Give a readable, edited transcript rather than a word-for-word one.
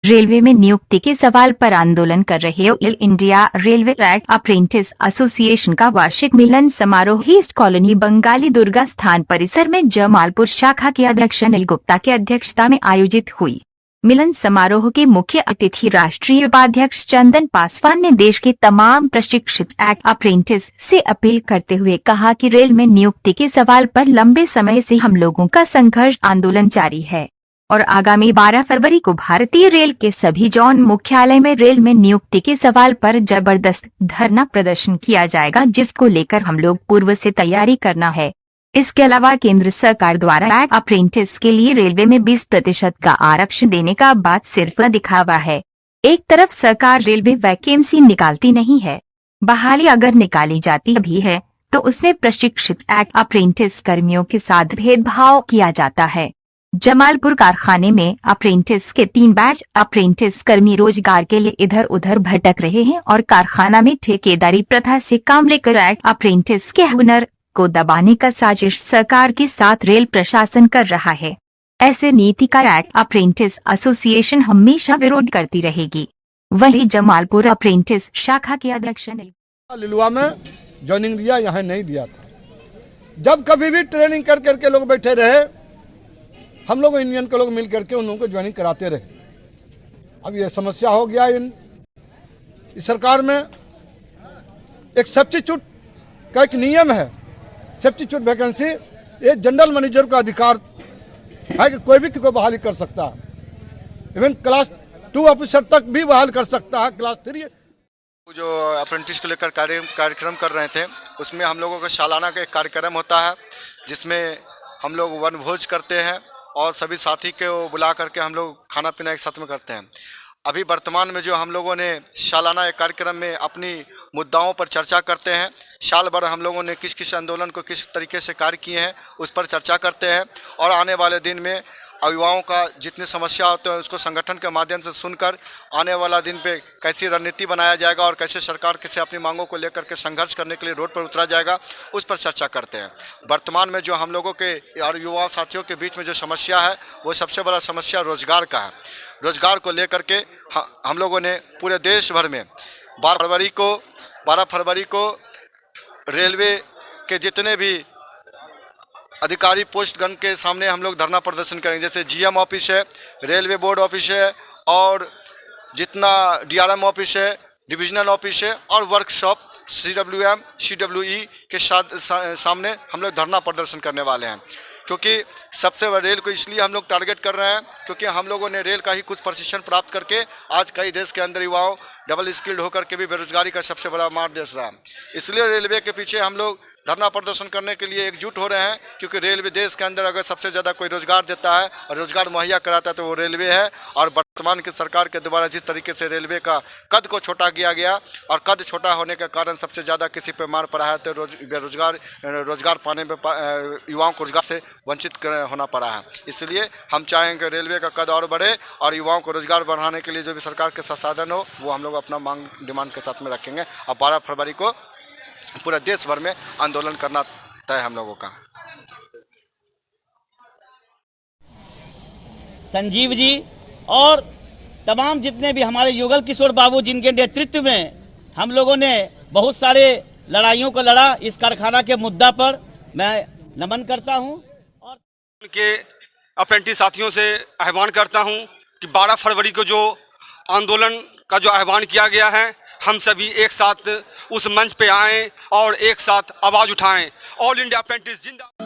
Railway में नियुक्ति के सवाल पर आंदोलन कर रहे all India railway track apprentice association का वार्षिक मिलन समारोह ईस्ट कॉलोनी बंगाली दुर्गा स्थान परिसर में जमालपुर शाखा के अध्यक्ष अनिल गुप्ता की अध्यक्षता में आयोजित हुई। मिलन समारोह के मुख्य अतिथि राष्ट्रीय उपाध्यक्ष चंदन पासवान ने देश के तमाम प्रशिक्षित अप्रेंटिस से अपील करते हुए कहा कि रेल में नियुक्ति के सवाल पर लंबे समय से हम लोगों का संघर्ष आंदोलन जारी है और आगामी 12 फरवरी को भारतीय रेल के सभी जोन मुख्यालय में रेल में नियुक्ति के सवाल पर जबरदस्त धरना प्रदर्शन किया जाएगा, जिसको लेकर हम लोग पूर्व से तैयारी करना है। इसके अलावा केंद्र सरकार द्वारा अप्रेंटिस के लिए रेलवे में 20% का आरक्षण देने का बात सिर्फ दिखावा है। एक तरफ सरकार रेलवे वैकेंसी निकालती नहीं है, बहाली अगर निकाली जाती भी है तो उसमें प्रशिक्षित अप्रेंटिस कर्मियों के साथ भेदभाव किया जाता है। जमालपुर कारखाने में अप्रेंटिस के 3 बैच अप्रेंटिस कर्मी रोजगार के लिए इधर उधर भटक रहे हैं और कारखाना में ठेकेदारी प्रथा से काम लेकर अप्रेंटिस के हुनर को दबाने का साजिश सरकार के साथ रेल प्रशासन कर रहा है। ऐसे नीति का अप्रेंटिस एसोसिएशन हमेशा विरोध करती रहेगी। वहीं जमालपुर अप्रेंटिस शाखा के अध्यक्ष लिलुआ में ज्वाइनिंग दिया, यहाँ नहीं दिया था। जब कभी भी ट्रेनिंग कर करके लोग बैठे रहे, हम लोग यूनियन के लोग मिल करके उन लोगों को ज्वाइनिंग कराते रहे। अब ये समस्या हो गया इस सरकार में। एक सब्स्टिट्यूट का एक नियम है, सब्स्टिट्यूट वैकेंसी, ये जनरल मैनेजर का अधिकार है कि कोई भी को बहाली कर सकता है। इवन क्लास 2 ऑफिसर तक भी बहाल कर सकता है। क्लास 3 जो अप्रेंटिस को लेकर कार्यक्रम कर रहे थे, उसमें हम लोगों का सालाना का एक कार्यक्रम होता है, जिसमें हम लोग वनभोज करते हैं और सभी साथी को बुला करके हम लोग खाना पीना एक साथ में करते हैं। अभी वर्तमान में जो हम लोगों ने सालाना एक कार्यक्रम में अपनी मुद्दाओं पर चर्चा करते हैं, साल भर हम लोगों ने किस किस आंदोलन को किस तरीके से कार्य किए हैं उस पर चर्चा करते हैं और आने वाले दिन में युवाओं का जितनी समस्या होते हैं उसको संगठन के माध्यम से सुनकर आने वाला दिन पे कैसी रणनीति बनाया जाएगा और कैसे सरकार से अपनी मांगों को लेकर के संघर्ष करने के लिए रोड पर उतरा जाएगा, उस पर चर्चा करते हैं। वर्तमान में जो हम लोगों के और युवा साथियों के बीच में जो समस्या है वो सबसे बड़ा समस्या रोजगार का है। रोजगार को लेकर के हम लोगों ने पूरे देश भर में 12 फरवरी को रेलवे के जितने भी अधिकारी पोस्टगण के सामने हम लोग धरना प्रदर्शन करेंगे। जैसे जीएम ऑफिस है, रेलवे बोर्ड ऑफिस है और जितना डीआरएम ऑफिस है, डिविजनल ऑफिस है और वर्कशॉप सीडब्ल्यूएम सीडब्ल्यूई के सामने हम लोग धरना प्रदर्शन करने वाले हैं। क्योंकि सबसे बड़ा रेल को इसलिए हम लोग टारगेट कर रहे हैं क्योंकि हम लोगों ने रेल का ही कुछ प्रशिक्षण प्राप्त करके आज कई देश के अंदर युवाओं डबल स्किल्ड होकर के भी बेरोजगारी का सबसे बड़ा मार देश रहा है। इसलिए रेलवे के पीछे हम लोग धरना प्रदर्शन करने के लिए एकजुट हो रहे हैं, क्योंकि रेलवे देश के अंदर अगर सबसे ज़्यादा कोई रोजगार देता है और रोजगार मुहैया कराता है तो वो रेलवे है। और वर्तमान की सरकार के द्वारा जिस तरीके से रेलवे का कद को छोटा किया गया और कद छोटा होने के कारण सबसे ज़्यादा किसी पे मार पड़ा है तो रोजगार पाने में युवाओं को रोजगार से वंचित होना पड़ा है। इसलिए हम चाहेंगे रेलवे का कद और बढ़े और युवाओं को रोजगार बढ़ाने के लिए जो भी सरकार के संसाधन हो वो हम लोग अपना मांग डिमांड के साथ में रखेंगे। और 12 फरवरी को पूरा देश भर में आंदोलन करना तय हम लोगों का। संजीव जी और तमाम जितने भी हमारे युगल किशोर बाबू जिनके नेतृत्व में हम लोगों ने बहुत सारे लड़ाइयों को लड़ा, इस कारखाना के मुद्दा पर मैं नमन करता हूं और के अप्रेंटिस साथियों से आह्वान करता हूं कि 12 फरवरी को जो आंदोलन का जो आह्वान किया गया है, हम सभी एक साथ उस मंच पे आएं और एक साथ आवाज उठाएं। ऑल इंडिया अप्रेंटिस जिंदाबाद।